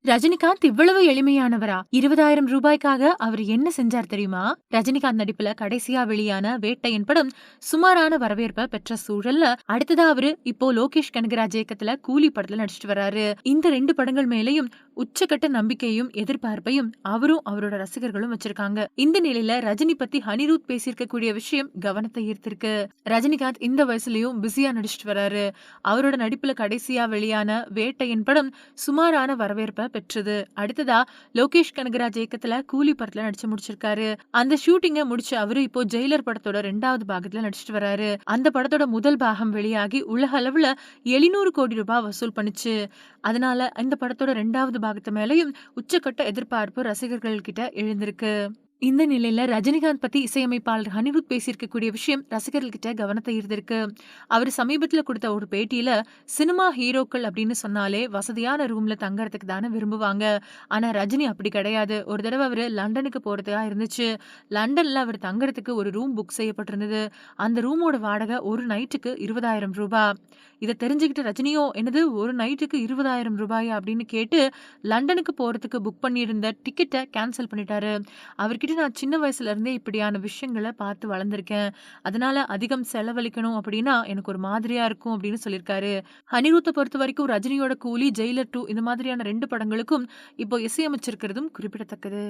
ரஜினிகாந்த் இவ்வளவு எளிமையானவரா? 20,000 ரூபாய்க்காக அவர் என்ன செஞ்சார் தெரியுமா? ரஜினிகாந்த் நடிப்புல கடைசியா வெளியான வேட்டையன் படம் சுமாரான வரவேற்ப பெற்ற சூழல்ல, அடுத்ததா அவரு இப்போ லோகேஷ் கனகராஜ் இயக்கத்துல கூலி படத்துல நடிச்சிட்டு வராரு. இந்த 2 படங்கள் மேலயும் உச்சக்கட்ட நம்பிக்கையும் எதிர்பார்ப்பையும் அவரும் அவரோட ரசிகர்களும் வச்சிருக்காங்க. இந்த நிலையில ரஜினி பத்தி அனிருத் பேசியிருக்க கூடிய விஷயம் கவனத்தை ஈர்த்திருக்கு. ரஜினிகாந்த் இந்த வயசுலயும் பிஸியா நடிச்சிட்டு வராரு. அவரோட நடிப்புல கடைசியா வெளியான வேட்டையன் படம் சுமாரான வரவேற்ப பெற்றது. அடுத்ததா லோகேஷ் கனகராஜ் இயக்கத்துல கூலி படத்துல நடிச்சு முடிச்சிருக்காரு. அந்த ஷூட்டிங்க முடிச்சு அவரு இப்போ ஜெயிலர் படத்தோட 2வது பாகத்துல நடிச்சிட்டு வராரு. அந்த படத்தோட முதல் பாகம் வெளியாகி உலக அளவுல 700 கோடி ரூபாய் வசூல் பண்ணுச்சு. அதனால இந்த படத்தோட 2வது பாகத்து மேலயும் உச்சக்கட்ட எதிர்பார்ப்பு ரசிகர்கள் கிட்ட எழுந்திருக்கு. இந்த நிலையில ரஜினிகாந்த் பத்தி இசையமைப்பாளர் அனிருத் பேசியிருக்க கூடிய விஷயம் ரசிகர்கள் கிட்ட கவனத்தை ஈர்த்திருக்கு. அவர் சமீபத்துல கொடுத்த ஒரு பேட்டியில, சினிமா ஹீரோக்கள் அப்படின்னு சொன்னாலே வசதியான ரூம்ல தங்கறதுக்கு தானே விரும்புவாங்க. ஆனா ரஜினி அப்படி கிடையாது. ஒரு தடவை அவரு லண்டனுக்கு போறதா இருந்துச்சு. லண்டன்ல அவர் தங்கறதுக்கு ஒரு ரூம் புக் செய்யப்பட்டிருந்தது. அந்த ரூமோட வாடகை ஒரு நைட்டுக்கு 20,000 ரூபாய். இத தெரிஞ்சுக்கிட்டு ரஜினியோ, என்னது ஒரு நைட்டுக்கு 20,000 ரூபாயா அப்படின்னு கேட்டு லண்டனுக்கு போறதுக்கு புக் பண்ணியிருந்த டிக்கெட்ட கேன்சல் பண்ணிட்டாரு. அவர்கிட்ட நான் சின்ன வயசுல இருந்தே இப்படியான விஷயங்கள பார்த்து வளர்ந்திருக்கேன். அதனால அதிகம் செலவழிக்கணும் அப்படின்னா எனக்கு ஒரு மாதிரியா இருக்கும் அப்படின்னு சொல்லியிருக்காரு. அனிருத்த பொறுத்தவரைக்கும் ரஜினியோட கூலி, ஜெயிலர் 2 இந்த மாதிரியான 2 படங்களுக்கும் இப்போ இசையமைச்சிருக்கிறதும் குறிப்பிடத்தக்கது.